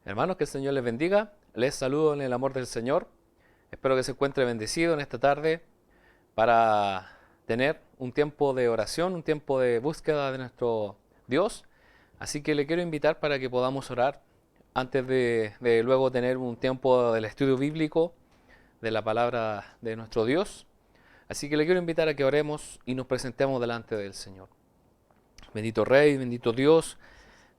Hermanos, que el Señor les bendiga. Les saludo en el amor del Señor. Espero que se encuentre bendecido en esta tarde para tener un tiempo de oración, un tiempo de búsqueda de nuestro Dios. Así que le quiero invitar para que podamos orar antes de luego tener un tiempo del estudio bíblico de la palabra de nuestro Dios. Así que le quiero invitar a que oremos y nos presentemos delante del Señor. Bendito Rey, bendito Dios.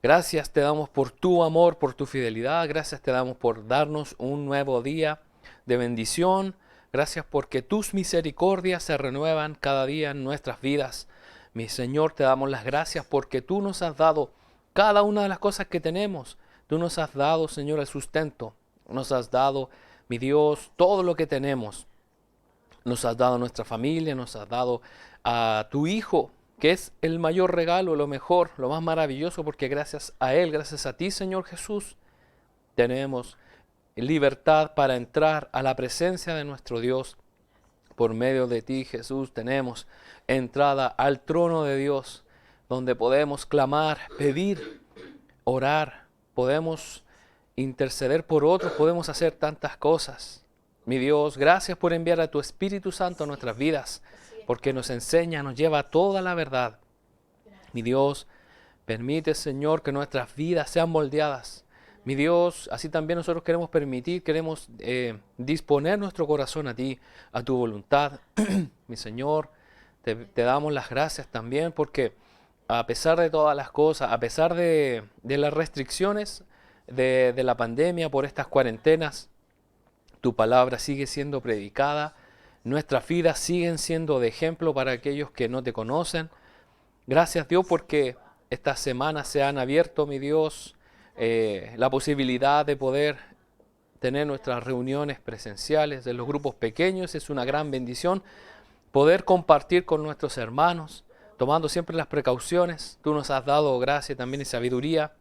Gracias te damos por tu amor, por tu fidelidad. Gracias te damos por darnos un nuevo día de bendición. Gracias porque tus misericordias se renuevan cada día en nuestras vidas. Mi Señor, te damos las gracias porque tú nos has dado cada una de las cosas que tenemos. Tú nos has dado, Señor, el sustento. Nos has dado, mi Dios, todo lo que tenemos. Nos has dado nuestra familia, nos has dado a tu Hijo, que es el mayor regalo, lo mejor, lo más maravilloso, porque gracias a Él, gracias a ti, Señor Jesús, tenemos libertad para entrar a la presencia de nuestro Dios. Por medio de ti, Jesús, tenemos entrada al trono de Dios, donde podemos clamar, pedir, orar, podemos interceder por otros, podemos hacer tantas cosas. Mi Dios, gracias por enviar a tu Espíritu Santo a nuestras vidas, porque nos enseña, nos lleva a toda la verdad. Mi Dios, permite, Señor, que nuestras vidas sean moldeadas. Mi Dios, así también nosotros queremos permitir, queremos disponer nuestro corazón a ti, a tu voluntad. Mi Señor, te damos las gracias también porque a pesar de todas las cosas, a pesar de las restricciones de la pandemia por estas cuarentenas, tu palabra sigue siendo predicada, nuestras vidas siguen siendo de ejemplo para aquellos que no te conocen. Gracias, Dios, porque estas semanas se han abierto, mi Dios, la posibilidad de poder tener nuestras reuniones presenciales de los grupos pequeños. Es una gran bendición poder compartir con nuestros hermanos, tomando siempre las precauciones. Tú nos has dado gracia también y sabiduría,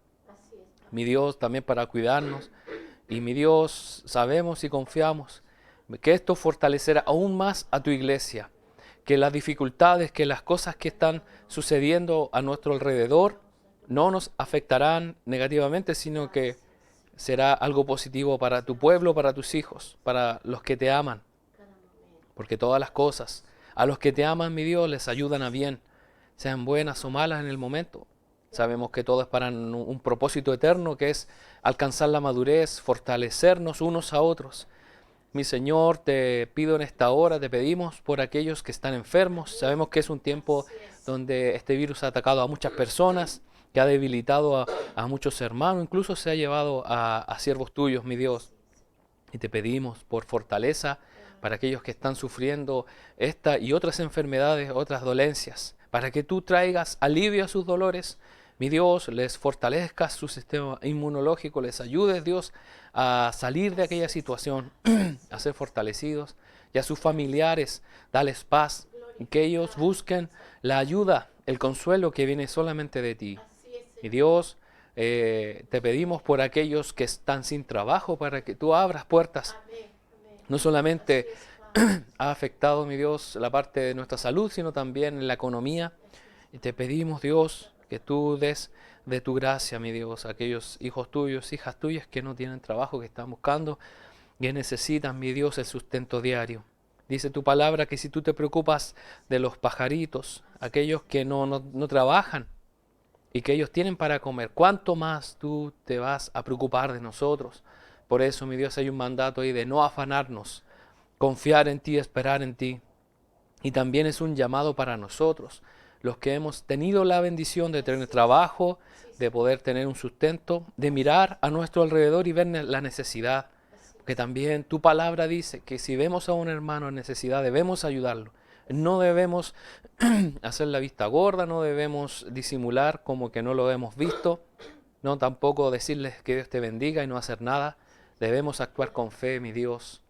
mi Dios, también para cuidarnos. Y mi Dios, sabemos y confiamos que esto fortalecerá aún más a tu iglesia, que las dificultades, que las cosas que están sucediendo a nuestro alrededor no nos afectarán negativamente, sino que será algo positivo para tu pueblo, para tus hijos, para los que te aman. Porque todas las cosas a los que te aman, mi Dios, les ayudan a bien, sean buenas o malas en el momento. Sabemos que todo es para un propósito eterno, que es alcanzar la madurez, fortalecernos unos a otros. Mi Señor, te pido en esta hora, te pedimos por aquellos que están enfermos. Sabemos que es un tiempo donde este virus ha atacado a muchas personas, que ha debilitado a muchos hermanos, incluso se ha llevado a siervos tuyos, mi Dios. Y te pedimos por fortaleza para aquellos que están sufriendo esta y otras enfermedades, otras dolencias, para que tú traigas alivio a sus dolores. Mi Dios, les fortalezcas su sistema inmunológico, les ayudes, Dios, a salir de aquella situación, a ser fortalecidos, y a sus familiares, dales paz, y que ellos busquen la ayuda, el consuelo que viene solamente de ti. Mi Dios, te pedimos por aquellos que están sin trabajo, para que tú abras puertas. No solamente ha afectado, mi Dios, la parte de nuestra salud, sino también en la economía. Y te pedimos, Dios, que tú des de tu gracia, mi Dios, a aquellos hijos tuyos, hijas tuyas que no tienen trabajo, que están buscando, que necesitan, mi Dios, el sustento diario. Dice tu palabra que si tú te preocupas de los pajaritos, aquellos que no trabajan y que ellos tienen para comer, ¿cuánto más tú te vas a preocupar de nosotros? Por eso, mi Dios, hay un mandato ahí de no afanarnos, confiar en ti, esperar en ti. Y también es un llamado para nosotros, los que hemos tenido la bendición de tener trabajo, de poder tener un sustento, de mirar a nuestro alrededor y ver la necesidad. Porque también tu palabra dice que si vemos a un hermano en necesidad debemos ayudarlo. No debemos hacer la vista gorda, no debemos disimular como que no lo hemos visto, no tampoco decirles que Dios te bendiga y no hacer nada. Debemos actuar con fe, mi Dios.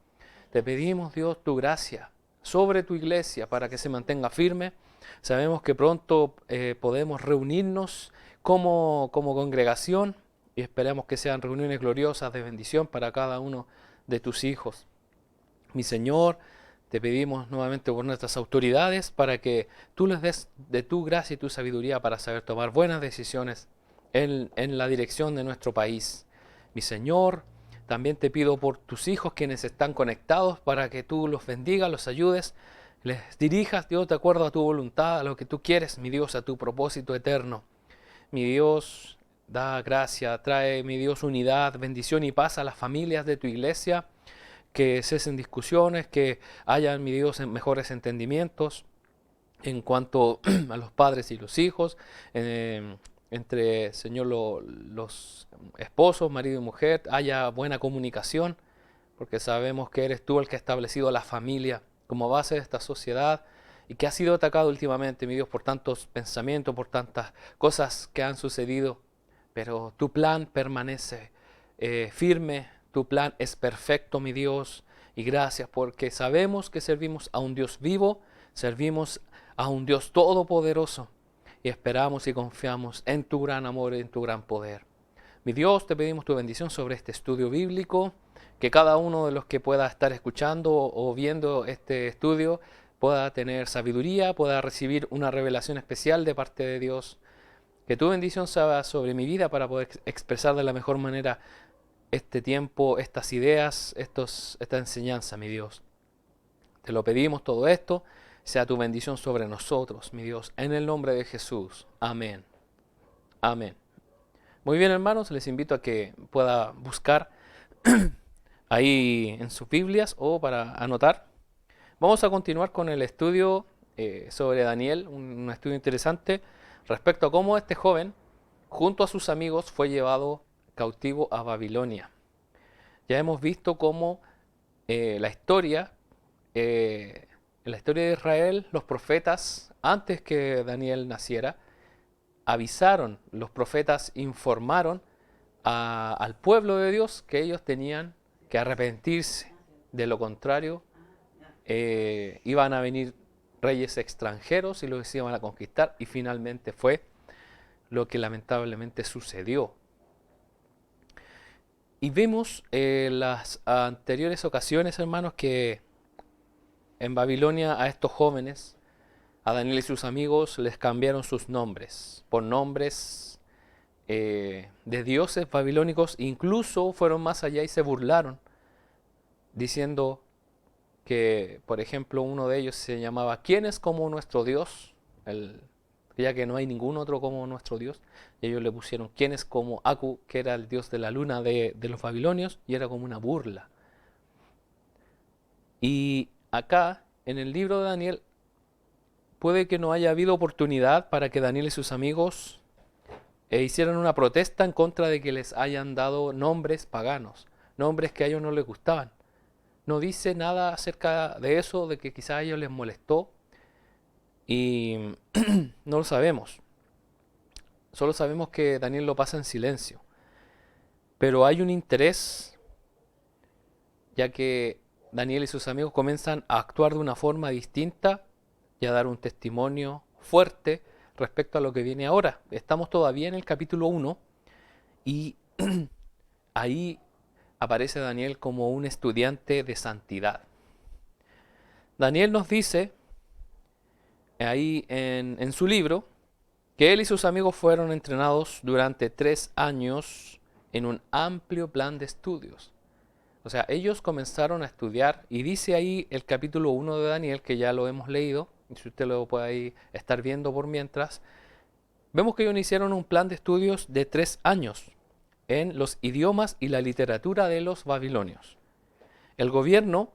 Te pedimos, Dios, tu gracia sobre tu iglesia para que se mantenga firme. Sabemos que pronto podemos reunirnos como congregación y esperamos que sean reuniones gloriosas de bendición para cada uno de tus hijos. Mi Señor, te pedimos nuevamente por nuestras autoridades para que tú les des de tu gracia y tu sabiduría para saber tomar buenas decisiones en la dirección de nuestro país. mi Señor. También te pido por tus hijos quienes están conectados para que tú los bendigas, los ayudes, les dirijas, Dios, de acuerdo a tu voluntad, a lo que tú quieres, mi Dios, a tu propósito eterno. Mi Dios, da gracia, trae, mi Dios, unidad, bendición y paz a las familias de tu iglesia, que cesen discusiones, que hayan, mi Dios, mejores entendimientos en cuanto a los padres y los hijos, entre, Señor, los esposos, marido y mujer, haya buena comunicación, porque sabemos que eres tú el que ha establecido la familia como base de esta sociedad y que ha sido atacado últimamente, mi Dios, por tantos pensamientos, por tantas cosas que han sucedido, pero tu plan permanece firme, tu plan es perfecto, mi Dios, y gracias porque sabemos que servimos a un Dios vivo, servimos a un Dios todopoderoso y esperamos y confiamos en tu gran amor y en tu gran poder. Mi Dios, te pedimos tu bendición sobre este estudio bíblico, que cada uno de los que pueda estar escuchando o viendo este estudio pueda tener sabiduría, pueda recibir una revelación especial de parte de Dios. Que tu bendición sea sobre mi vida para poder expresar de la mejor manera este tiempo, estas ideas, esta enseñanza, mi Dios. Te lo pedimos todo esto, sea tu bendición sobre nosotros, mi Dios, en el nombre de Jesús. Amén. Amén. Muy bien, hermanos, les invito a que pueda buscar ahí en sus Biblias o para anotar. Vamos a continuar con el estudio sobre Daniel, un estudio interesante respecto a cómo este joven, junto a sus amigos, fue llevado cautivo a Babilonia. Ya hemos visto cómo en la historia de Israel, los profetas, antes que Daniel naciera, avisaron, los profetas informaron al pueblo de Dios que ellos tenían que arrepentirse. De lo contrario, iban a venir reyes extranjeros y los iban a conquistar, y finalmente fue lo que lamentablemente sucedió. Y vimos en las anteriores ocasiones, hermanos, que en Babilonia a estos jóvenes, a Daniel y sus amigos, les cambiaron sus nombres por nombres de dioses babilónicos. Incluso fueron más allá y se burlaron, diciendo que, por ejemplo, uno de ellos se llamaba ¿Quién es como nuestro Dios? Ya que no hay ningún otro como nuestro Dios. Y ellos le pusieron ¿Quién es como Aku?, que era el dios de la luna de los babilonios, y era como una burla. Y acá, en el libro de Daniel, puede que no haya habido oportunidad para que Daniel y sus amigos hicieran una protesta en contra de que les hayan dado nombres paganos, nombres que a ellos no les gustaban. No dice nada acerca de eso, de que quizá a ellos les molestó, y no lo sabemos. Solo sabemos que Daniel lo pasa en silencio. Pero hay un interés, ya que Daniel y sus amigos comienzan a actuar de una forma distinta y a dar un testimonio fuerte respecto a lo que viene ahora. Estamos todavía en el capítulo 1 y ahí aparece Daniel como un estudiante de santidad. Daniel nos dice ahí en su libro que él y sus amigos fueron entrenados durante 3 años en un amplio plan de estudios. O sea, ellos comenzaron a estudiar, y dice ahí el capítulo 1 de Daniel, que ya lo hemos leído, y si usted lo puede ahí estar viendo por mientras, vemos que ellos iniciaron un plan de estudios de 3 años en los idiomas y la literatura de los babilonios. El gobierno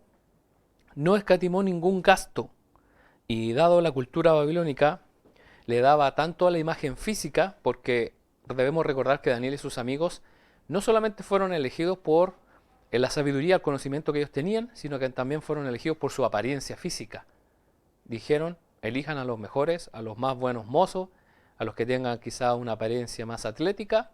no escatimó ningún gasto, y dado la cultura babilónica, le daba tanto a la imagen física, porque debemos recordar que Daniel y sus amigos no solamente fueron elegidos por la sabiduría, el conocimiento que ellos tenían, sino que también fueron elegidos por su apariencia física. Dijeron, elijan a los mejores, a los más buenos mozos, a los que tengan quizá una apariencia más atlética,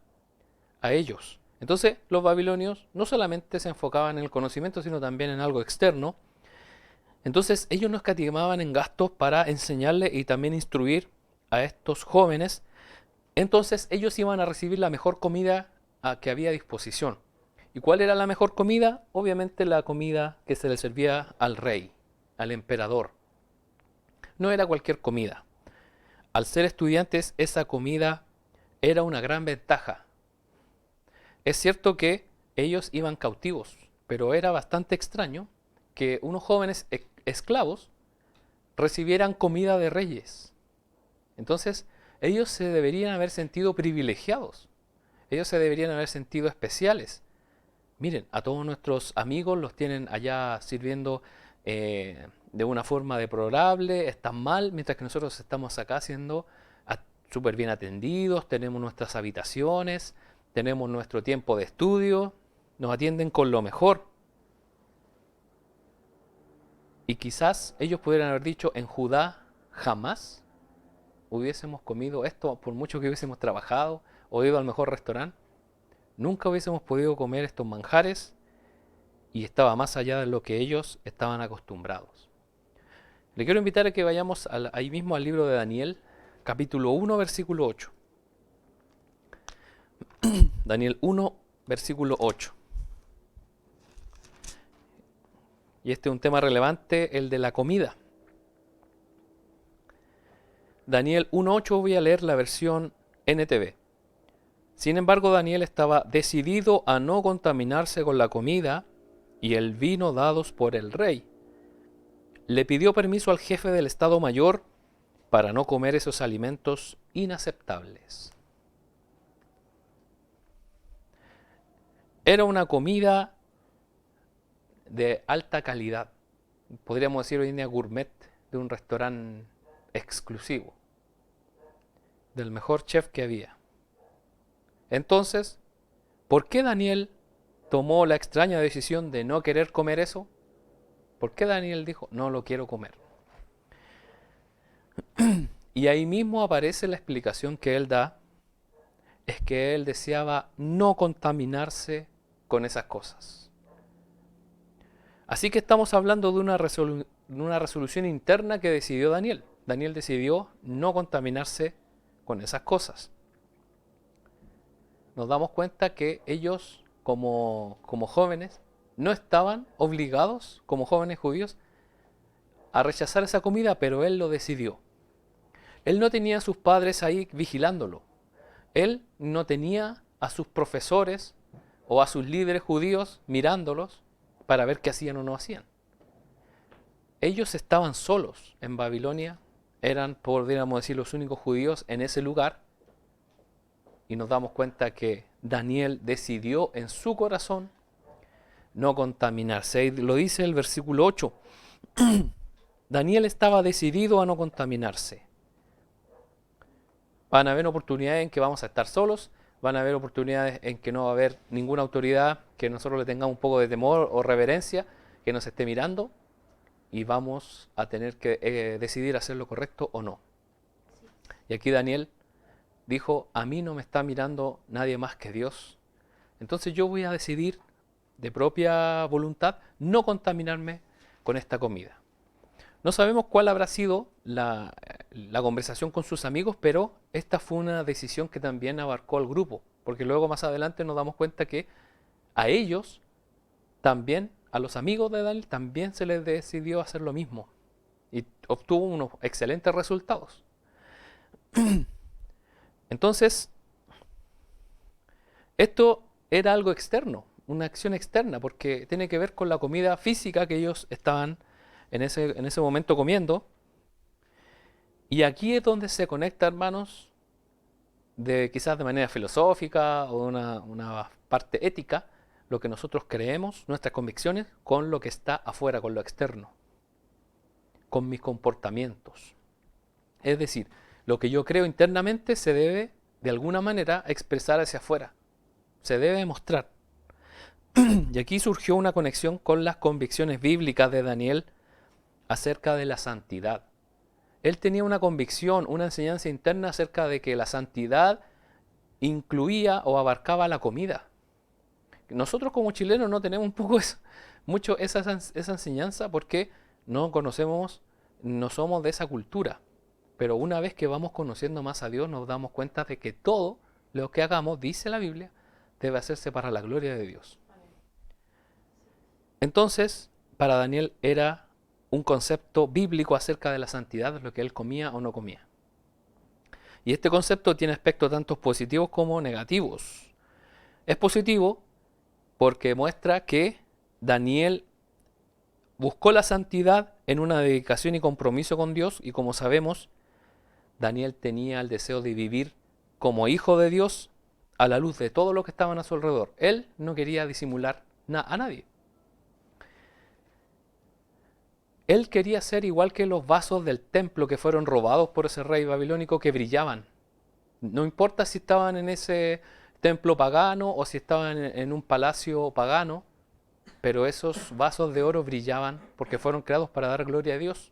a ellos. Entonces los babilonios no solamente se enfocaban en el conocimiento, sino también en algo externo. Entonces ellos no escatimaban en gastos para enseñarle y también instruir a estos jóvenes. Entonces ellos iban a recibir la mejor comida que había a disposición. ¿Y cuál era la mejor comida? Obviamente la comida que se le servía al rey, al emperador. No era cualquier comida. Al ser estudiantes, esa comida era una gran ventaja. Es cierto que ellos iban cautivos, pero era bastante extraño que unos jóvenes esclavos recibieran comida de reyes. Entonces, ellos se deberían haber sentido privilegiados, ellos se deberían haber sentido especiales. Miren, a todos nuestros amigos los tienen allá sirviendo de una forma deplorable, están mal, mientras que nosotros estamos acá siendo súper bien atendidos, tenemos nuestras habitaciones, tenemos nuestro tiempo de estudio, nos atienden con lo mejor. Y quizás ellos pudieran haber dicho, en Judá jamás hubiésemos comido esto, por mucho que hubiésemos trabajado o ido al mejor restaurante, nunca hubiésemos podido comer estos manjares, y estaba más allá de lo que ellos estaban acostumbrados. Le quiero invitar a que vayamos ahí mismo al libro de Daniel, capítulo 1, versículo 8. Daniel 1, versículo 8. Y este es un tema relevante, el de la comida. Daniel 1.8, voy a leer la versión NTV. Sin embargo, Daniel estaba decidido a no contaminarse con la comida y el vino dados por el rey. Le pidió permiso al jefe del Estado Mayor para no comer esos alimentos inaceptables. Era una comida de alta calidad, podríamos decir hoy en día gourmet, de un restaurante exclusivo, del mejor chef que había. Entonces, ¿por qué Daniel tomó la extraña decisión de no querer comer eso? ¿Por qué Daniel dijo, no lo quiero comer? Y ahí mismo aparece la explicación que él da, es que él deseaba no contaminarse con esas cosas. Así que estamos hablando de una resolución interna que decidió Daniel. Daniel decidió no contaminarse con esas cosas. Nos damos cuenta que ellos, como jóvenes, no estaban obligados, como jóvenes judíos, a rechazar esa comida, pero él lo decidió. Él no tenía a sus padres ahí vigilándolo. Él no tenía a sus profesores o a sus líderes judíos mirándolos para ver qué hacían o no hacían. Ellos estaban solos en Babilonia, eran, podríamos decir, los únicos judíos en ese lugar, y nos damos cuenta que Daniel decidió en su corazón no contaminarse. Y lo dice el versículo 8. Daniel estaba decidido a no contaminarse. Van a haber oportunidades en que vamos a estar solos, van a haber oportunidades en que no va a haber ninguna autoridad que nosotros le tengamos un poco de temor o reverencia, que nos esté mirando, y vamos a tener que decidir hacer lo correcto o no. Y aquí Daniel dijo, a mí no me está mirando nadie más que Dios, entonces yo voy a decidir de propia voluntad no contaminarme con esta comida. No sabemos cuál habrá sido la conversación con sus amigos, pero esta fue una decisión que también abarcó al grupo, porque luego más adelante nos damos cuenta que a ellos también, a los amigos de Daniel, también se les decidió hacer lo mismo y obtuvo unos excelentes resultados. Entonces, esto era algo externo, una acción externa, porque tiene que ver con la comida física que ellos estaban en ese momento comiendo. Y aquí es donde se conecta, hermanos, quizás de manera filosófica o una parte ética, lo que nosotros creemos, nuestras convicciones, con lo que está afuera, con lo externo, con mis comportamientos. Es decir, lo que yo creo internamente se debe, de alguna manera, expresar hacia afuera. Se debe mostrar. Y aquí surgió una conexión con las convicciones bíblicas de Daniel acerca de la santidad. Él tenía una convicción, una enseñanza interna acerca de que la santidad incluía o abarcaba la comida. Nosotros como chilenos no tenemos mucho esa enseñanza porque no conocemos, no somos de esa cultura. Pero una vez que vamos conociendo más a Dios nos damos cuenta de que todo lo que hagamos, dice la Biblia, debe hacerse para la gloria de Dios. Entonces, para Daniel era un concepto bíblico acerca de la santidad, lo que él comía o no comía. Y este concepto tiene aspectos tanto positivos como negativos. Es positivo porque muestra que Daniel buscó la santidad en una dedicación y compromiso con Dios, y como sabemos, Daniel tenía el deseo de vivir como hijo de Dios a la luz de todo lo que estaban a su alrededor. Él no quería disimular a nadie. Él quería ser igual que los vasos del templo que fueron robados por ese rey babilónico, que brillaban. No importa si estaban en ese templo pagano o si estaban en un palacio pagano, pero esos vasos de oro brillaban porque fueron creados para dar gloria a Dios.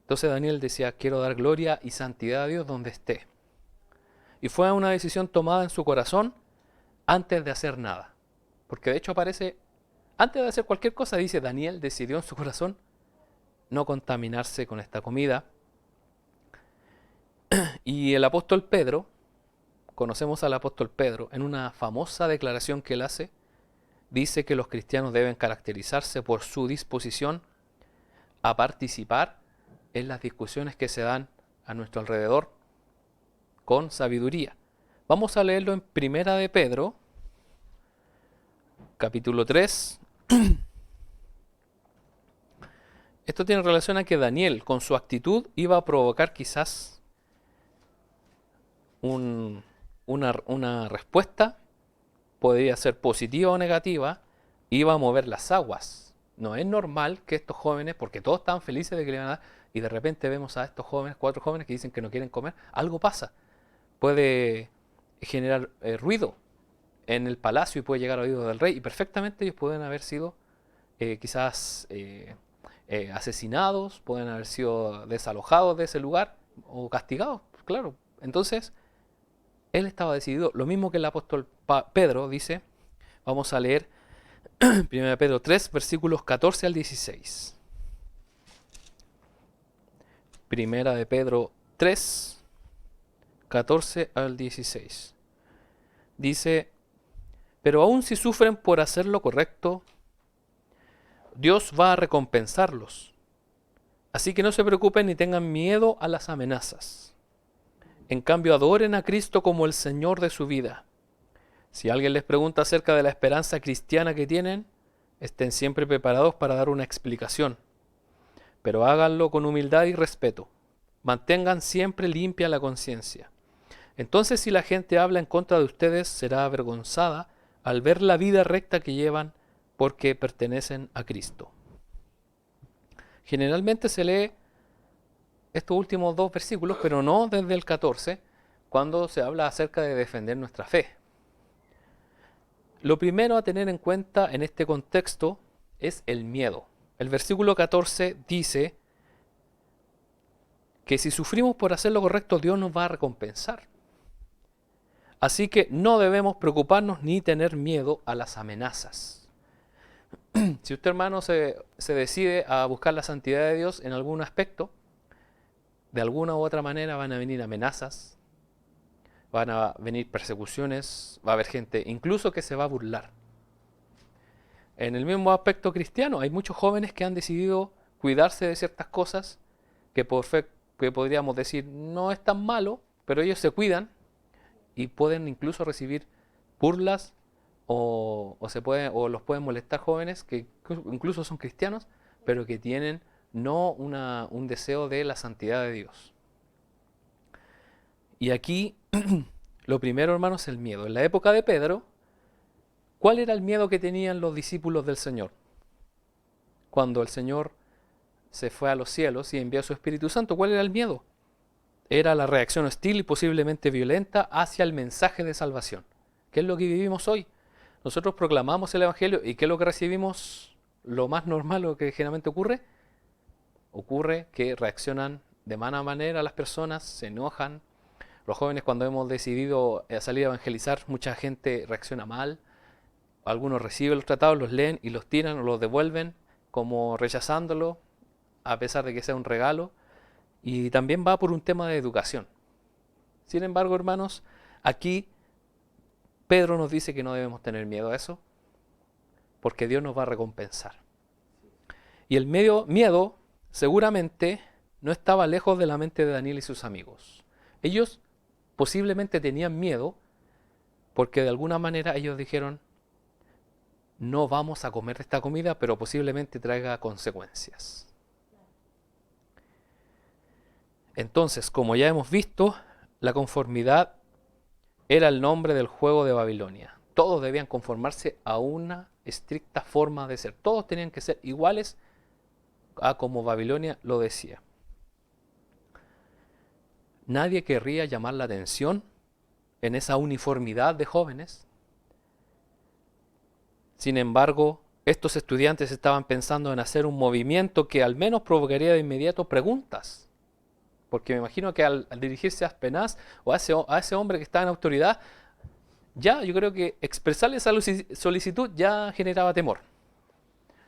Entonces Daniel decía, quiero dar gloria y santidad a Dios donde esté. Y fue una decisión tomada en su corazón antes de hacer nada. Porque de hecho aparece, antes de hacer cualquier cosa, dice, Daniel decidió en su corazón no contaminarse con esta comida. Y el apóstol Pedro, conocemos al apóstol Pedro, en una famosa declaración que él hace, dice que los cristianos deben caracterizarse por su disposición a participar en las discusiones que se dan a nuestro alrededor con sabiduría. Vamos a leerlo en Primera de Pedro, capítulo 3. Esto tiene relación a que Daniel, con su actitud, iba a provocar quizás una respuesta, podría ser positiva o negativa, iba a mover las aguas. No es normal que estos jóvenes, porque todos estaban felices de que le iban a dar, y de repente vemos a estos jóvenes, 4 jóvenes que dicen que no quieren comer, algo pasa. Puede generar ruido en el palacio y puede llegar al oído del rey, y perfectamente ellos pueden haber sido quizás asesinados, pueden haber sido desalojados de ese lugar o castigados, claro. Entonces, él estaba decidido, lo mismo que el apóstol Pedro dice. Vamos a leer 1 Pedro 3, versículos 14 al 16. Primera de Pedro 3, 14 al 16. Dice, pero aun si sufren por hacer lo correcto, Dios va a recompensarlos. Así que no se preocupen ni tengan miedo a las amenazas. En cambio, adoren a Cristo como el Señor de su vida. Si alguien les pregunta acerca de la esperanza cristiana que tienen, estén siempre preparados para dar una explicación. Pero háganlo con humildad y respeto. Mantengan siempre limpia la conciencia. Entonces, si la gente habla en contra de ustedes, será avergonzada al ver la vida recta que llevan porque pertenecen a Cristo. Generalmente se lee estos últimos 2 versículos, pero no desde el 14, cuando se habla acerca de defender nuestra fe. Lo primero a tener en cuenta en este contexto es el miedo. El versículo 14 dice que si sufrimos por hacer lo correcto, Dios nos va a recompensar. Así que no debemos preocuparnos ni tener miedo a las amenazas. Si usted, hermano, se decide a buscar la santidad de Dios en algún aspecto, de alguna u otra manera van a venir amenazas, van a venir persecuciones, va a haber gente incluso que se va a burlar. En el mismo aspecto cristiano, hay muchos jóvenes que han decidido cuidarse de ciertas cosas que podríamos decir no es tan malo, pero ellos se cuidan y pueden incluso recibir burlas o los pueden molestar jóvenes que incluso son cristianos, pero que tienen no un deseo de la santidad de Dios. Y aquí lo primero, hermanos, es el miedo. En la época de Pedro, ¿cuál era el miedo que tenían los discípulos del Señor? Cuando el Señor se fue a los cielos y envió a su Espíritu Santo, ¿cuál era el miedo? Era la reacción hostil y posiblemente violenta hacia el mensaje de salvación. ¿Qué es lo que vivimos hoy? Nosotros proclamamos el Evangelio y ¿qué es lo que recibimos? Lo más normal, lo que generalmente ocurre. Ocurre que reaccionan de mala manera las personas, se enojan. Los jóvenes, cuando hemos decidido salir a evangelizar, mucha gente reacciona mal. Algunos reciben los tratados, los leen y los tiran o los devuelven como rechazándolo, a pesar de que sea un regalo. Y también va por un tema de educación. Sin embargo, hermanos, aquí Pedro nos dice que no debemos tener miedo a eso, porque Dios nos va a recompensar. Y el miedo seguramente no estaba lejos de la mente de Daniel y sus amigos. Ellos posiblemente tenían miedo porque de alguna manera ellos dijeron, no vamos a comer de esta comida, pero posiblemente traiga consecuencias. Entonces, como ya hemos visto, la conformidad era el nombre del juego de Babilonia. Todos debían conformarse a una estricta forma de ser. Todos tenían que ser iguales a como Babilonia lo decía. Nadie querría llamar la atención en esa uniformidad de jóvenes. Sin embargo, estos estudiantes estaban pensando en hacer un movimiento que al menos provocaría de inmediato preguntas. Porque me imagino que al dirigirse a Aspenaz o a ese hombre que está en autoridad, ya yo creo que expresarle esa solicitud ya generaba temor.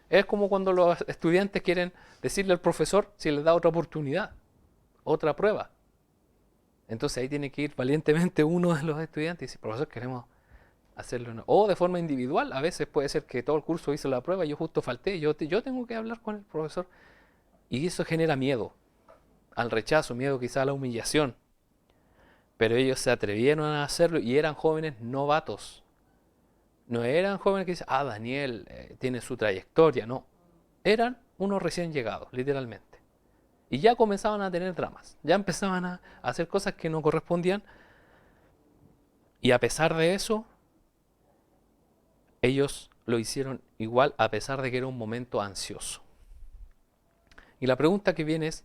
Es como cuando los estudiantes quieren decirle al profesor si les da otra oportunidad, otra prueba. Entonces ahí tiene que ir valientemente uno de los estudiantes y decir, profesor, queremos hacerlo. O de forma individual, a veces puede ser que todo el curso hizo la prueba y yo justo falté, yo tengo que hablar con el profesor. Y eso genera miedo al rechazo, miedo quizá a la humillación. Pero ellos se atrevieron a hacerlo y eran jóvenes novatos. No eran jóvenes que dicen, Daniel tiene su trayectoria, no. Eran unos recién llegados, literalmente. Y ya comenzaban a tener dramas, ya empezaban a hacer cosas que no correspondían. Y a pesar de eso, ellos lo hicieron igual a pesar de que era un momento ansioso. Y la pregunta que viene es,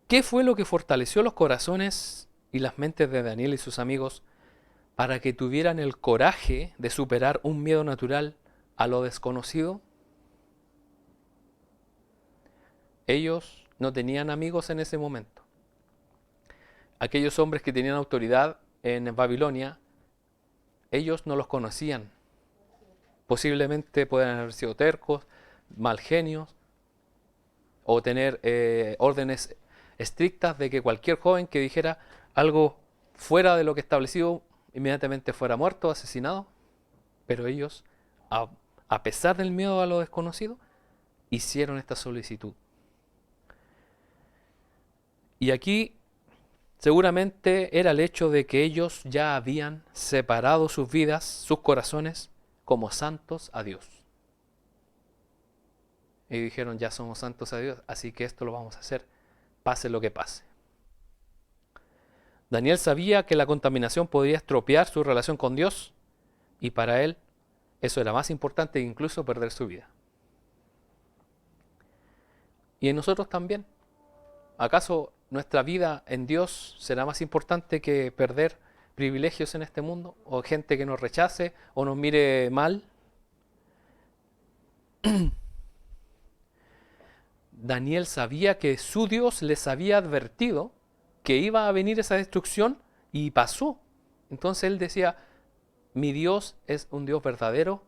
¿qué fue lo que fortaleció los corazones y las mentes de Daniel y sus amigos para que tuvieran el coraje de superar un miedo natural a lo desconocido? Ellos no tenían amigos en ese momento. Aquellos hombres que tenían autoridad en Babilonia, ellos no los conocían. Posiblemente puedan haber sido tercos, mal genios, o tener órdenes estrictas de que cualquier joven que dijera algo fuera de lo que establecido inmediatamente fuera muerto o asesinado. Pero ellos, a pesar del miedo a lo desconocido, hicieron esta solicitud. Y aquí seguramente era el hecho de que ellos ya habían separado sus vidas, sus corazones, como santos a Dios. Y dijeron, ya somos santos a Dios, así que esto lo vamos a hacer, pase lo que pase. Daniel sabía que la contaminación podría estropear su relación con Dios, y para él eso era más importante que incluso perder su vida. Y en nosotros también. ¿Acaso nuestra vida en Dios será más importante que perder privilegios en este mundo? ¿O gente que nos rechace o nos mire mal? Daniel sabía que su Dios les había advertido que iba a venir esa destrucción y pasó. Entonces él decía, mi Dios es un Dios verdadero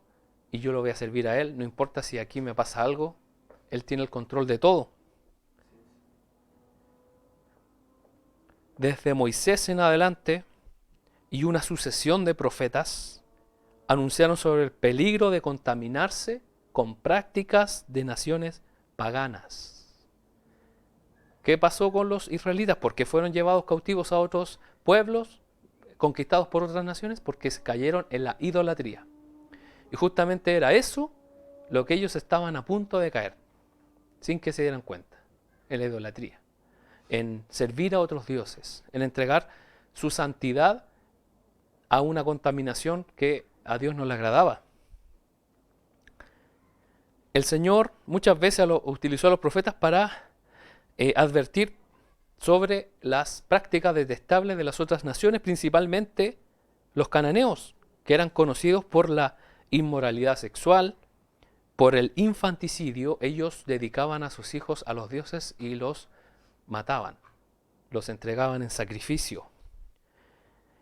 y yo lo voy a servir a Él, no importa si aquí me pasa algo, Él tiene el control de todo. Desde Moisés en adelante y una sucesión de profetas anunciaron sobre el peligro de contaminarse con prácticas de naciones paganas. ¿Qué pasó con los israelitas? ¿Por qué fueron llevados cautivos a otros pueblos, conquistados por otras naciones? Porque se cayeron en la idolatría. Y justamente era eso lo que ellos estaban a punto de caer, sin que se dieran cuenta, en la idolatría, en servir a otros dioses, en entregar su santidad a una contaminación que a Dios no le agradaba. El Señor muchas veces utilizó a los profetas para advertir sobre las prácticas detestables de las otras naciones, principalmente los cananeos, que eran conocidos por la inmoralidad sexual, por el infanticidio. Ellos dedicaban a sus hijos a los dioses y los mataban, los entregaban en sacrificio.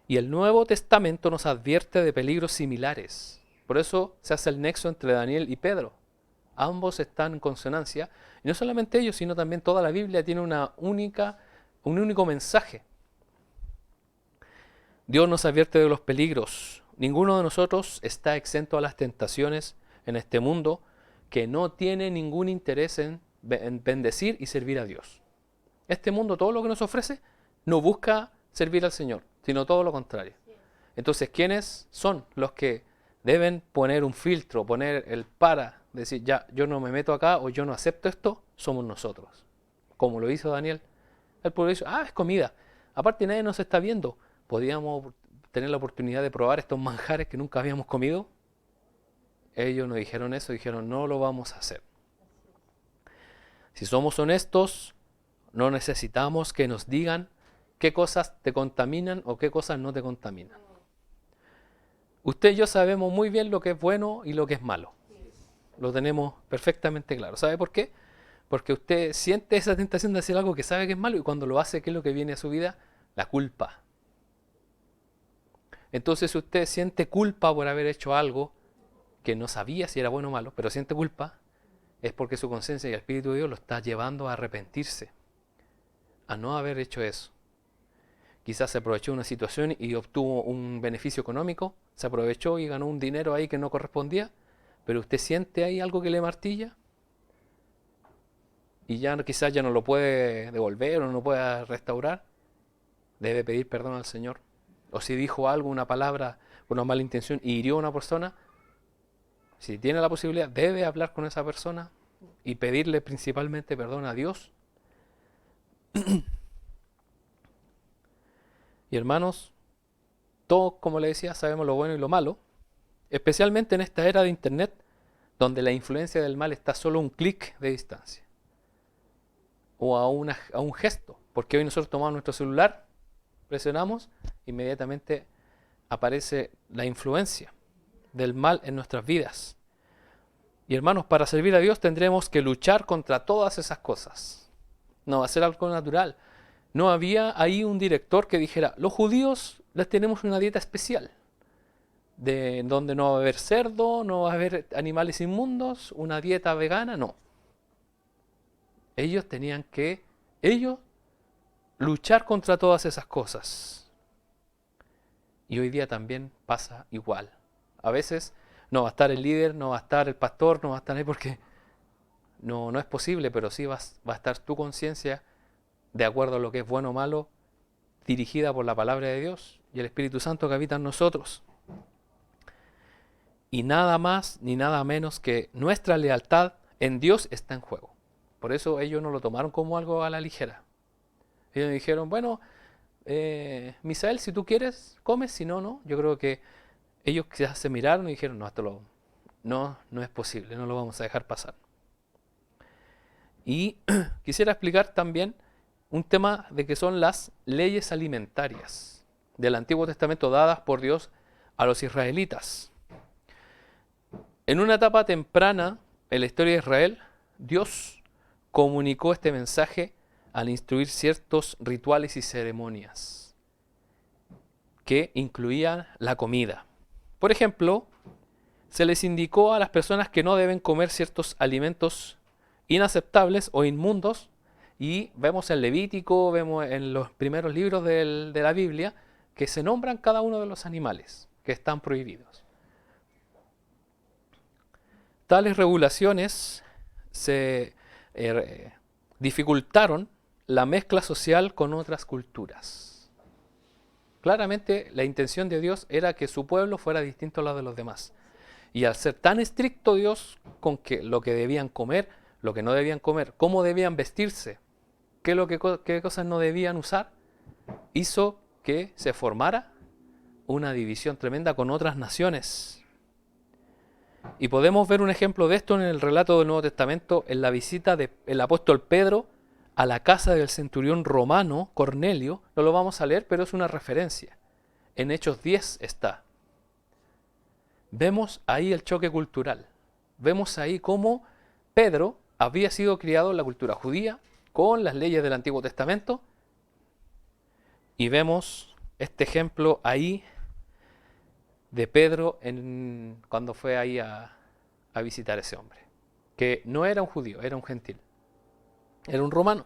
Y el Nuevo Testamento nos advierte de peligros similares. Por eso se hace el nexo entre Daniel y Pedro. Ambos están en consonancia. Y no solamente ellos, sino también toda la Biblia tiene un único mensaje. Dios nos advierte de los peligros. Ninguno de nosotros está exento a las tentaciones en este mundo que no tiene ningún interés en bendecir y servir a Dios. Este mundo, todo lo que nos ofrece, no busca servir al Señor, sino todo lo contrario. Entonces, ¿quiénes son los que deben poner un filtro, poner el para, decir, ya, yo no me meto acá o yo no acepto esto, somos nosotros. Como lo hizo Daniel. El pueblo dice, es comida. Aparte nadie nos está viendo. ¿Podíamos tener la oportunidad de probar estos manjares que nunca habíamos comido? Ellos no dijeron eso, dijeron, no lo vamos a hacer. Si somos honestos, no necesitamos que nos digan qué cosas te contaminan o qué cosas no te contaminan. Usted y yo sabemos muy bien lo que es bueno y lo que es malo. Lo tenemos perfectamente claro. ¿Sabe por qué? Porque usted siente esa tentación de hacer algo que sabe que es malo y cuando lo hace, ¿qué es lo que viene a su vida? La culpa. Entonces, si usted siente culpa por haber hecho algo que no sabía si era bueno o malo, pero siente culpa, es porque su conciencia y el Espíritu de Dios lo está llevando a arrepentirse, a no haber hecho eso. Quizás se aprovechó de una situación y obtuvo un beneficio económico, se aprovechó y ganó un dinero ahí que no correspondía, pero usted siente ahí algo que le martilla y ya quizás ya no lo puede devolver o no lo puede restaurar, debe pedir perdón al Señor. O si dijo algo, una palabra con una mala intención y hirió a una persona, si tiene la posibilidad, debe hablar con esa persona y pedirle principalmente perdón a Dios. Y hermanos, todos, como le decía, sabemos lo bueno y lo malo, especialmente en esta era de Internet, donde la influencia del mal está solo a un clic de distancia. O a un gesto, porque hoy nosotros tomamos nuestro celular, presionamos, inmediatamente aparece la influencia del mal en nuestras vidas. Y hermanos, para servir a Dios tendremos que luchar contra todas esas cosas. No va a ser algo natural. No había ahí un director que dijera, los judíos les tenemos una dieta especial, de donde no va a haber cerdo, no va a haber animales inmundos, una dieta vegana, no. Ellos tenían que, luchar contra todas esas cosas. Y hoy día también pasa igual. A veces no va a estar el líder, no va a estar el pastor, no va a estar ahí porque no es posible, pero sí va a estar tu conciencia de acuerdo a lo que es bueno o malo, dirigida por la palabra de Dios y el Espíritu Santo que habita en nosotros. Y nada más ni nada menos que nuestra lealtad en Dios está en juego. Por eso ellos no lo tomaron como algo a la ligera. Ellos dijeron, bueno, Misael, si tú quieres, comes, si no, no. Yo creo que ellos quizás se miraron y dijeron, no es posible, no lo vamos a dejar pasar. Y quisiera explicar también un tema de que son las leyes alimentarias del Antiguo Testamento dadas por Dios a los israelitas. En una etapa temprana en la historia de Israel, Dios comunicó este mensaje al instruir ciertos rituales y ceremonias que incluían la comida. Por ejemplo, se les indicó a las personas que no deben comer ciertos alimentos inaceptables o inmundos, y vemos en Levítico, vemos en los primeros libros de la Biblia, que se nombran cada uno de los animales que están prohibidos. Tales regulaciones se dificultaron la mezcla social con otras culturas. Claramente la intención de Dios era que su pueblo fuera distinto a lo de los demás. Y al ser tan estricto Dios con que lo que debían comer, lo que no debían comer, cómo debían vestirse, qué cosas no debían usar, hizo que se formara una división tremenda con otras naciones. Y podemos ver un ejemplo de esto en el relato del Nuevo Testamento, en la visita del apóstol Pedro a la casa del centurión romano Cornelio. No lo vamos a leer, pero es una referencia. En Hechos 10 está. Vemos ahí el choque cultural. Vemos ahí cómo Pedro había sido criado en la cultura judía, con las leyes del Antiguo Testamento, y vemos este ejemplo ahí de Pedro cuando fue ahí a visitar a ese hombre, que no era un judío, era un gentil, era un romano.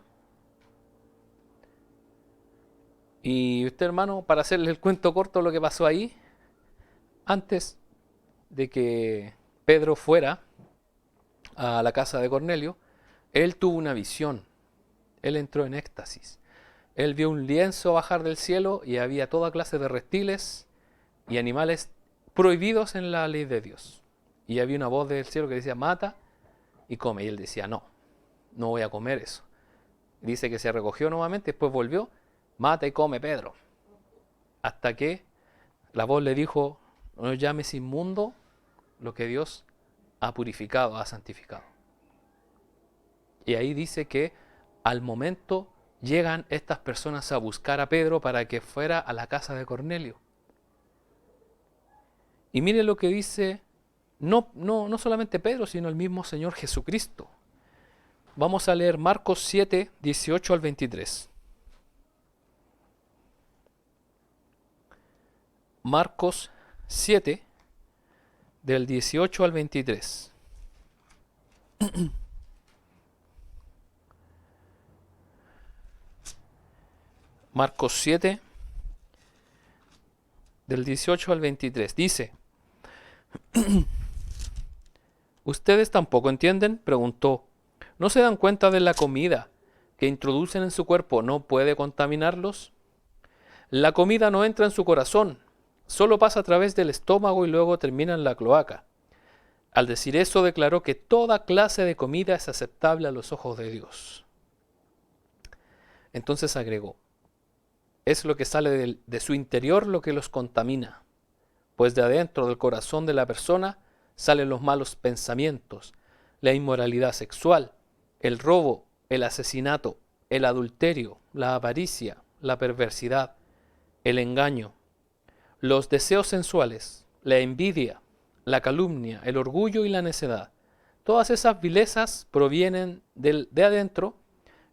Y usted, hermano, para hacerle el cuento corto lo que pasó ahí, antes de que Pedro fuera a la casa de Cornelio, él tuvo una visión. Él entró en éxtasis. Él vio un lienzo bajar del cielo y había toda clase de reptiles y animales prohibidos en la ley de Dios. Y había una voz del cielo que decía, mata y come. Y él decía, no, no voy a comer eso. Dice que se recogió nuevamente, después volvió, mata y come, Pedro. Hasta que la voz le dijo, no llames inmundo lo que Dios ha purificado, ha santificado. Y ahí dice que al momento llegan estas personas a buscar a Pedro para que fuera a la casa de Cornelio. Y mire lo que dice, no solamente Pedro, sino el mismo Señor Jesucristo. Vamos a leer Marcos 7, 18 al 23. Marcos 7, del 18 al 23. Marcos 7, del 18 al 23. Dice, ¿ustedes tampoco entienden?, preguntó. ¿No se dan cuenta de la comida que introducen en su cuerpo no puede contaminarlos? La comida no entra en su corazón, solo pasa a través del estómago y luego termina en la cloaca. Al decir eso declaró que toda clase de comida es aceptable a los ojos de Dios. Entonces agregó, es lo que sale de su interior lo que los contamina, pues de adentro del corazón de la persona salen los malos pensamientos, la inmoralidad sexual, el robo, el asesinato, el adulterio, la avaricia, la perversidad, el engaño, los deseos sensuales, la envidia, la calumnia, el orgullo y la necedad. Todas esas vilezas provienen de adentro,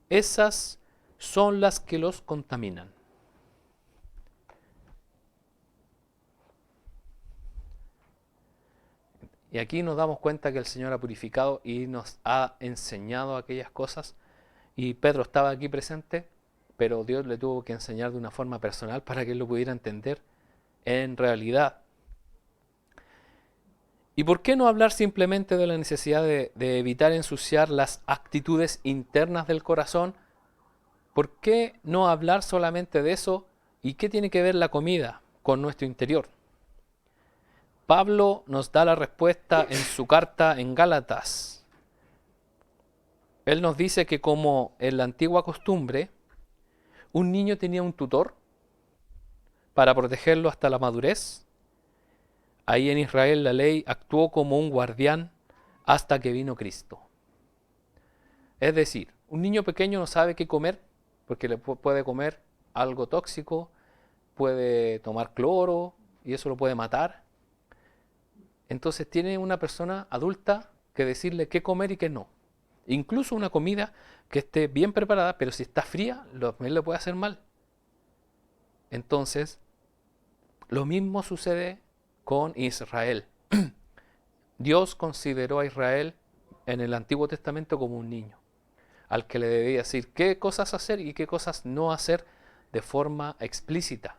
esas son las que los contaminan. Y aquí nos damos cuenta que el Señor ha purificado y nos ha enseñado aquellas cosas. Y Pedro estaba aquí presente, pero Dios le tuvo que enseñar de una forma personal para que él lo pudiera entender en realidad. ¿Y por qué no hablar simplemente de la necesidad de evitar ensuciar las actitudes internas del corazón? ¿Por qué no hablar solamente de eso? ¿Y qué tiene que ver la comida con nuestro interior? Pablo nos da la respuesta en su carta en Gálatas. Él nos dice que como en la antigua costumbre, un niño tenía un tutor para protegerlo hasta la madurez. Ahí en Israel la ley actuó como un guardián hasta que vino Cristo. Es decir, un niño pequeño no sabe qué comer porque le puede comer algo tóxico, puede tomar cloro y eso lo puede matar. Entonces tiene una persona adulta que decirle qué comer y qué no. Incluso una comida que esté bien preparada, pero si está fría, le puede hacer mal. Entonces, lo mismo sucede con Israel. Dios consideró a Israel en el Antiguo Testamento como un niño, al que le debía decir qué cosas hacer y qué cosas no hacer de forma explícita.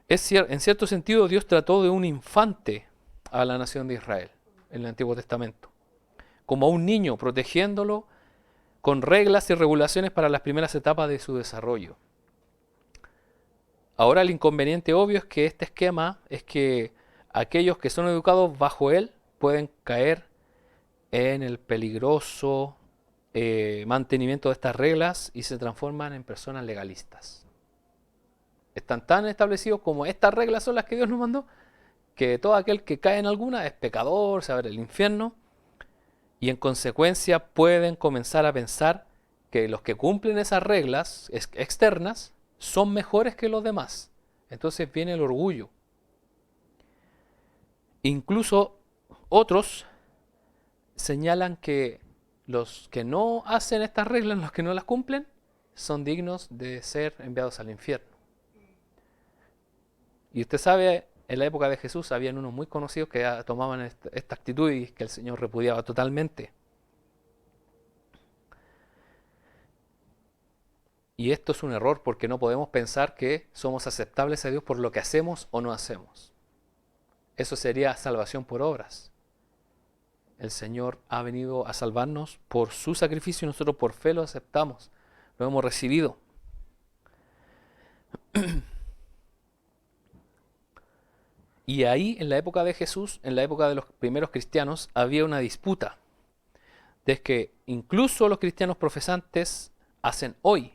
En cierto sentido, Dios trató de un infante a la nación de Israel en el Antiguo Testamento, como a un niño, protegiéndolo con reglas y regulaciones para las primeras etapas de su desarrollo. Ahora el inconveniente obvio es que este esquema es que aquellos que son educados bajo él pueden caer en el peligroso mantenimiento de estas reglas y se transforman en personas legalistas. Están tan establecidos como estas reglas son las que Dios nos mandó, que todo aquel que cae en alguna es pecador, se abre el infierno, y en consecuencia pueden comenzar a pensar que los que cumplen esas reglas externas son mejores que los demás. Entonces viene el orgullo. Incluso otros señalan que los que no hacen estas reglas, los que no las cumplen, son dignos de ser enviados al infierno. Y usted sabe, en la época de Jesús habían unos muy conocidos que tomaban esta actitud y que el Señor repudiaba totalmente. Y esto es un error porque no podemos pensar que somos aceptables a Dios por lo que hacemos o no hacemos. Eso sería salvación por obras. El Señor ha venido a salvarnos por su sacrificio y nosotros por fe lo aceptamos, lo hemos recibido. Y ahí, en la época de Jesús, en la época de los primeros cristianos, había una disputa. De que incluso los cristianos profesantes hacen hoy,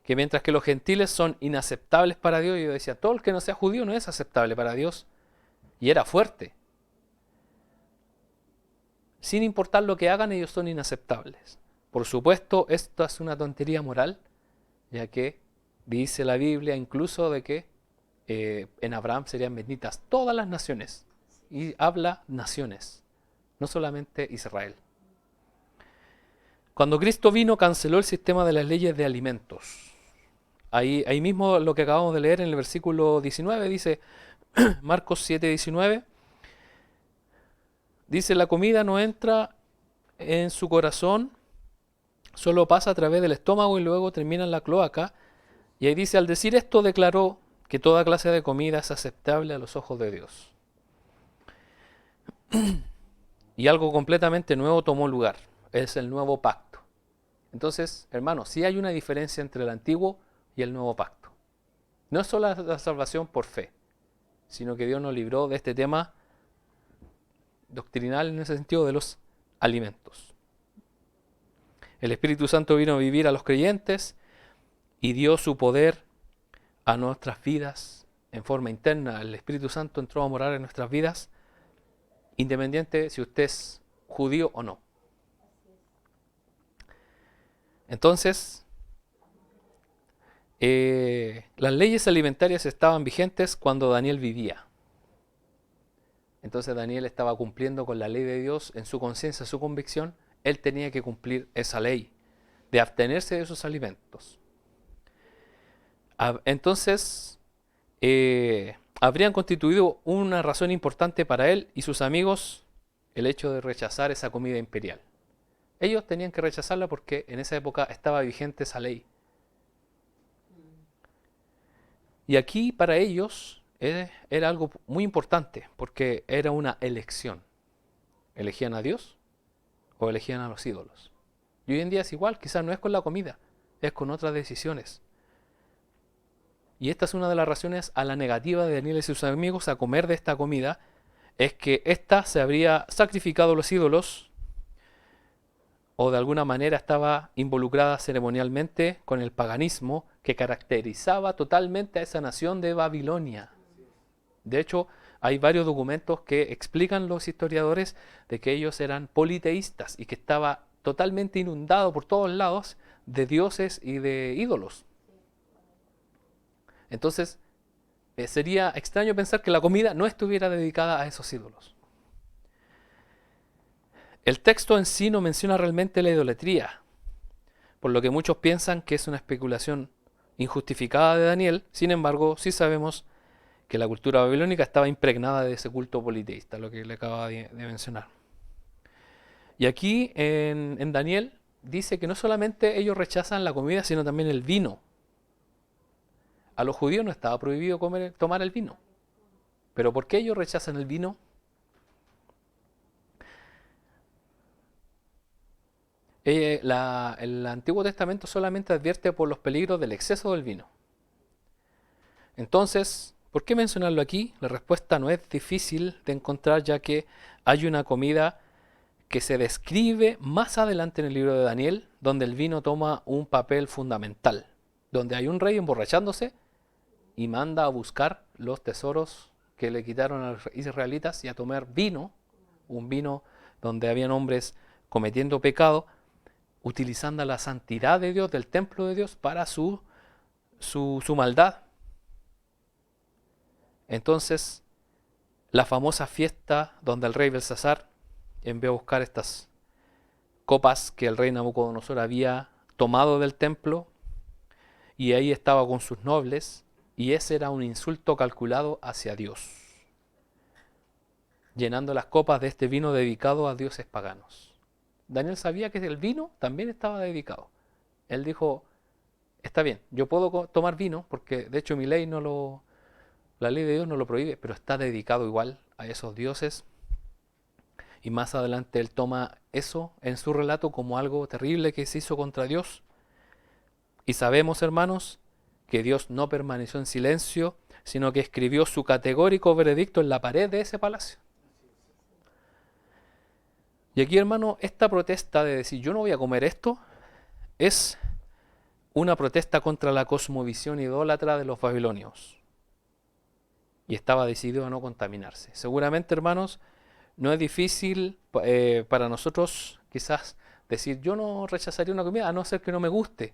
que mientras que los gentiles son inaceptables para Dios, yo decía, todo el que no sea judío no es aceptable para Dios. Y era fuerte. Sin importar lo que hagan, ellos son inaceptables. Por supuesto, esto es una tontería moral, ya que dice la Biblia incluso de que en Abraham serían benditas todas las naciones. Y habla naciones, no solamente Israel. Cuando Cristo vino, canceló el sistema de las leyes de alimentos. Ahí mismo lo que acabamos de leer en el versículo 19, dice Marcos 7:19, dice, la comida no entra en su corazón, solo pasa a través del estómago y luego termina en la cloaca. Y ahí dice, al decir esto declaró que toda clase de comida es aceptable a los ojos de Dios. Y algo completamente nuevo tomó lugar, es el nuevo pacto. Entonces, hermanos, sí hay una diferencia entre el antiguo y el nuevo pacto. No es solo la salvación por fe, sino que Dios nos libró de este tema doctrinal en ese sentido de los alimentos. El Espíritu Santo vino a vivir a los creyentes y dio su poder a nuestras vidas en forma interna. El Espíritu Santo entró a morar en nuestras vidas, independiente si usted es judío o no. Entonces, las leyes alimentarias estaban vigentes cuando Daniel vivía. Entonces Daniel estaba cumpliendo con la ley de Dios en su conciencia, su convicción. Él tenía que cumplir esa ley de abstenerse de esos alimentos. Entonces, habrían constituido una razón importante para él y sus amigos el hecho de rechazar esa comida imperial. Ellos tenían que rechazarla porque en esa época estaba vigente esa ley. Y aquí para ellos era algo muy importante porque era una elección. ¿Elegían a Dios o elegían a los ídolos? Y hoy en día es igual, quizás no es con la comida, es con otras decisiones. Y esta es una de las razones a la negativa de Daniel y sus amigos a comer de esta comida, es que ésta se habría sacrificado a los ídolos o de alguna manera estaba involucrada ceremonialmente con el paganismo que caracterizaba totalmente a esa nación de Babilonia. De hecho, hay varios documentos que explican los historiadores de que ellos eran politeístas y que estaba totalmente inundado por todos lados de dioses y de ídolos. Entonces, sería extraño pensar que la comida no estuviera dedicada a esos ídolos. El texto en sí no menciona realmente la idolatría, por lo que muchos piensan que es una especulación injustificada de Daniel. Sin embargo, sí sabemos que la cultura babilónica estaba impregnada de ese culto politeísta, lo que le acaba de mencionar. Y aquí en Daniel dice que no solamente ellos rechazan la comida, sino también el vino. A los judíos no estaba prohibido tomar el vino. ¿Pero por qué ellos rechazan el vino? El Antiguo Testamento solamente advierte por los peligros del exceso del vino. Entonces, ¿por qué mencionarlo aquí? La respuesta no es difícil de encontrar, ya que hay una comida que se describe más adelante en el libro de Daniel, donde el vino toma un papel fundamental, donde hay un rey emborrachándose y manda a buscar los tesoros que le quitaron a los israelitas y a tomar vino, un vino donde habían hombres cometiendo pecado, utilizando la santidad de Dios, del templo de Dios, para su maldad. Entonces, la famosa fiesta donde el rey Belsasar envió a buscar estas copas que el rey Nabucodonosor había tomado del templo, y ahí estaba con sus nobles, y ese era un insulto calculado hacia Dios, llenando las copas de este vino dedicado a dioses paganos. Daniel sabía que el vino también estaba dedicado. Él dijo, está bien, yo puedo tomar vino, porque de hecho mi ley la ley de Dios no lo prohíbe, pero está dedicado igual a esos dioses. Y más adelante él toma eso en su relato como algo terrible que se hizo contra Dios. Y sabemos, hermanos, que Dios no permaneció en silencio, sino que escribió su categórico veredicto en la pared de ese palacio. Y aquí, hermano, esta protesta de decir yo no voy a comer esto, es una protesta contra la cosmovisión idólatra de los babilonios. Y estaba decidido a no contaminarse. Seguramente, hermanos, no es difícil para nosotros quizás decir yo no rechazaría una comida a no ser que no me guste.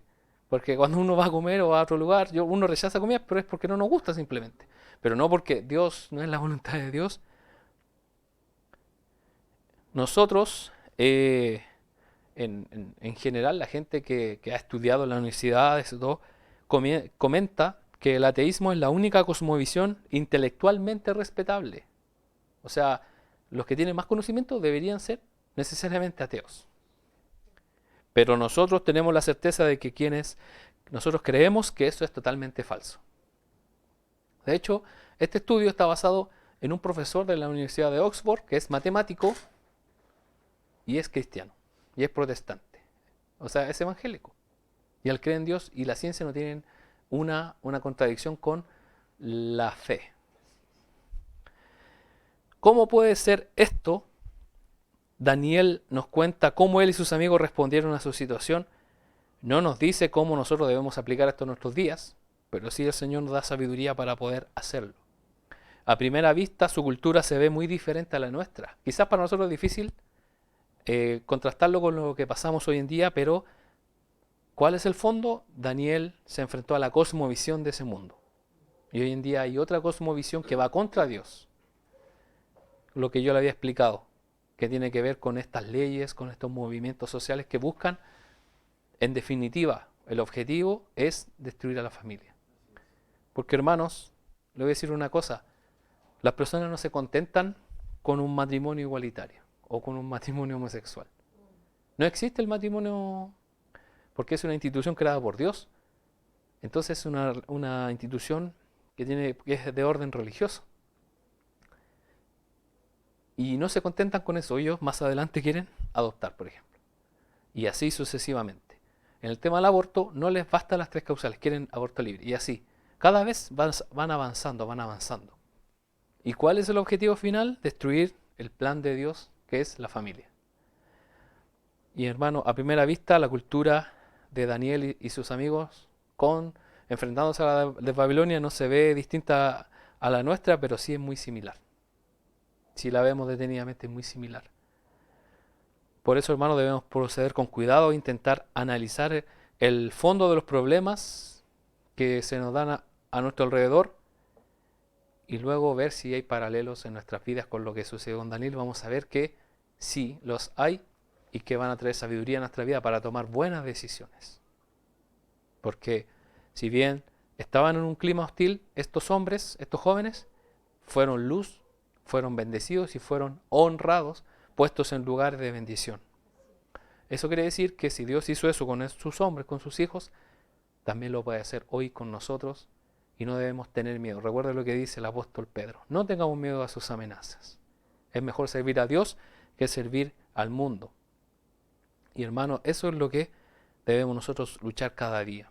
Porque cuando uno va a comer o va a otro lugar, uno rechaza comida, pero es porque no nos gusta simplemente. Pero no porque Dios, no es la voluntad de Dios. Nosotros, en general, la gente que ha estudiado en la universidad, comenta que el ateísmo es la única cosmovisión intelectualmente respetable. O sea, los que tienen más conocimiento deberían ser necesariamente ateos. Pero nosotros tenemos la certeza de que nosotros creemos que eso es totalmente falso. De hecho, este estudio está basado en un profesor de la Universidad de Oxford que es matemático y es cristiano y es protestante. O sea, es evangélico. Y él cree en Dios y la ciencia no tienen una contradicción con la fe. ¿Cómo puede ser esto? Daniel nos cuenta cómo él y sus amigos respondieron a su situación. No nos dice cómo nosotros debemos aplicar esto en nuestros días, pero sí el Señor nos da sabiduría para poder hacerlo. A primera vista su cultura se ve muy diferente a la nuestra. Quizás para nosotros es difícil contrastarlo con lo que pasamos hoy en día, pero ¿cuál es el fondo? Daniel se enfrentó a la cosmovisión de ese mundo. Y hoy en día hay otra cosmovisión que va contra Dios. Lo que yo le había explicado, que tiene que ver con estas leyes, con estos movimientos sociales que buscan, en definitiva, el objetivo es destruir a la familia. Porque, hermanos, le voy a decir una cosa, las personas no se contentan con un matrimonio igualitario o con un matrimonio homosexual. No existe el matrimonio porque es una institución creada por Dios. Entonces es una institución que es de orden religioso. Y no se contentan con eso, ellos más adelante quieren adoptar, por ejemplo. Y así sucesivamente. En el tema del aborto no les bastan las 3 causales, quieren aborto libre. Y así, cada vez van avanzando, van avanzando. ¿Y cuál es el objetivo final? Destruir el plan de Dios, que es la familia. Y hermano, a primera vista la cultura de Daniel y sus amigos enfrentándose a la de Babilonia no se ve distinta a la nuestra, pero sí es muy similar. Si la vemos detenidamente, es muy similar. Por eso, hermano, debemos proceder con cuidado e intentar analizar el fondo de los problemas que se nos dan a nuestro alrededor y luego ver si hay paralelos en nuestras vidas con lo que sucedió con Daniel. Vamos a ver que sí los hay y que van a traer sabiduría a nuestra vida para tomar buenas decisiones. Porque si bien estaban en un clima hostil, estos hombres, estos jóvenes, fueron luz, fueron bendecidos y fueron honrados, puestos en lugares de bendición. Eso quiere decir que si Dios hizo eso con sus hombres, con sus hijos, también lo puede hacer hoy con nosotros y no debemos tener miedo. Recuerda lo que dice el apóstol Pedro, no tengamos miedo a sus amenazas. Es mejor servir a Dios que servir al mundo. Y hermano, eso es lo que debemos nosotros luchar cada día.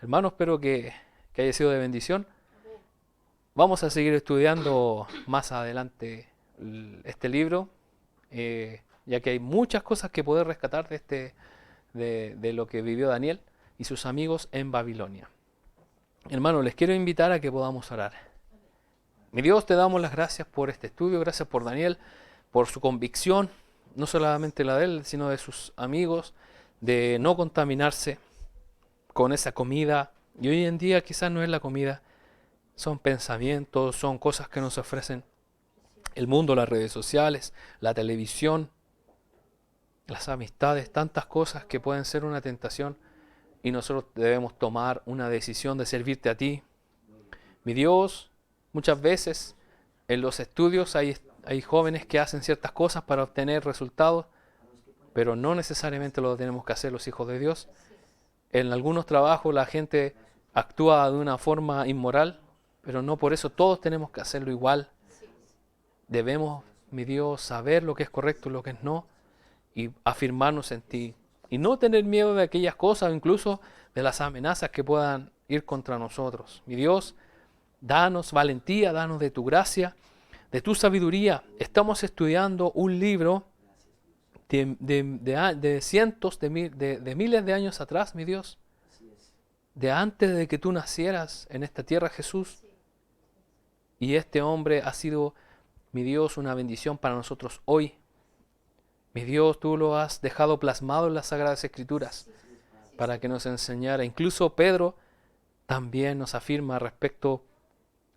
Hermano, espero que haya sido de bendición. Vamos a seguir estudiando más adelante este libro, ya que hay muchas cosas que poder rescatar de lo que vivió Daniel y sus amigos en Babilonia. Hermano, les quiero invitar a que podamos orar. Mi Dios, te damos las gracias por este estudio, gracias por Daniel, por su convicción, no solamente la de él, sino de sus amigos, de no contaminarse con esa comida. Y hoy en día quizás no es la comida, son pensamientos, son cosas que nos ofrecen el mundo, las redes sociales, la televisión, las amistades, tantas cosas que pueden ser una tentación y nosotros debemos tomar una decisión de servirte a ti. Mi Dios, muchas veces en los estudios hay jóvenes que hacen ciertas cosas para obtener resultados, pero no necesariamente lo tenemos que hacer los hijos de Dios. En algunos trabajos la gente actúa de una forma inmoral, pero no por eso todos tenemos que hacerlo igual. Debemos, mi Dios, saber lo que es correcto y lo que es no, y afirmarnos en ti. Y no tener miedo de aquellas cosas, o incluso de las amenazas que puedan ir contra nosotros. Mi Dios, danos valentía, danos de tu gracia, de tu sabiduría. Estamos estudiando un libro de cientos de miles de años atrás, mi Dios, de antes de que tú nacieras en esta tierra, Jesús. Y este hombre ha sido, mi Dios, una bendición para nosotros hoy. Mi Dios, tú lo has dejado plasmado en las Sagradas Escrituras para que nos enseñara. Incluso Pedro también nos afirma respecto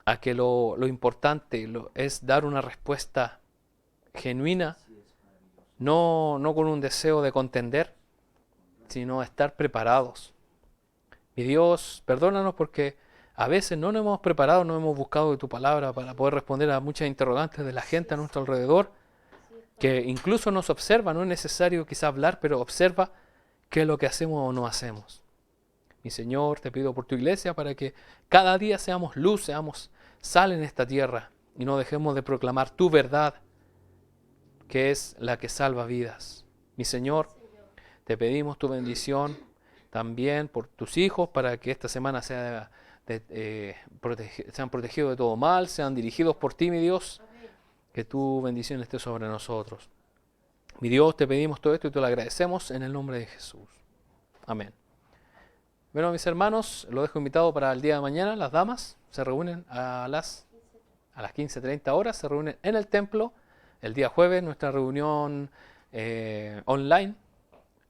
a que lo importante es dar una respuesta genuina, no con un deseo de contender, sino estar preparados. Mi Dios, perdónanos porque a veces no nos hemos preparado, no hemos buscado de tu palabra para poder responder a muchas interrogantes de la gente a nuestro alrededor, que incluso nos observa. No es necesario quizá hablar, pero observa qué es lo que hacemos o no hacemos. Mi Señor, te pido por tu iglesia para que cada día seamos luz, seamos sal en esta tierra y no dejemos de proclamar tu verdad, que es la que salva vidas. Mi Señor, te pedimos tu bendición también por tus hijos para que esta semana sean protegidos de todo mal, sean dirigidos por ti, mi Dios. Que tu bendición esté sobre nosotros. Mi Dios, te pedimos todo esto y te lo agradecemos en el nombre de Jesús. Amén. Bueno, mis hermanos, lo dejo invitado para el día de mañana. Las damas se reúnen a las 15:30 horas, se reúnen en el templo. El día jueves nuestra reunión online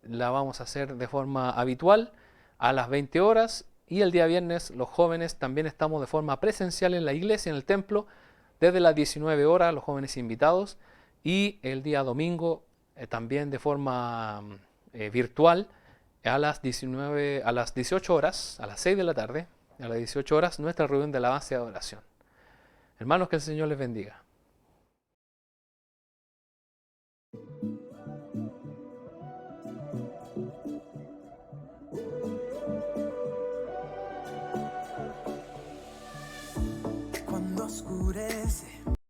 la vamos a hacer de forma habitual a las 20 horas. Y el día viernes los jóvenes también estamos de forma presencial en la iglesia, en el templo, desde las 19 horas, los jóvenes invitados, y el día domingo también de forma virtual a las 18 horas, a las 6 de la tarde, a las 18 horas, nuestra reunión de alabanza y adoración. Hermanos, que el Señor les bendiga.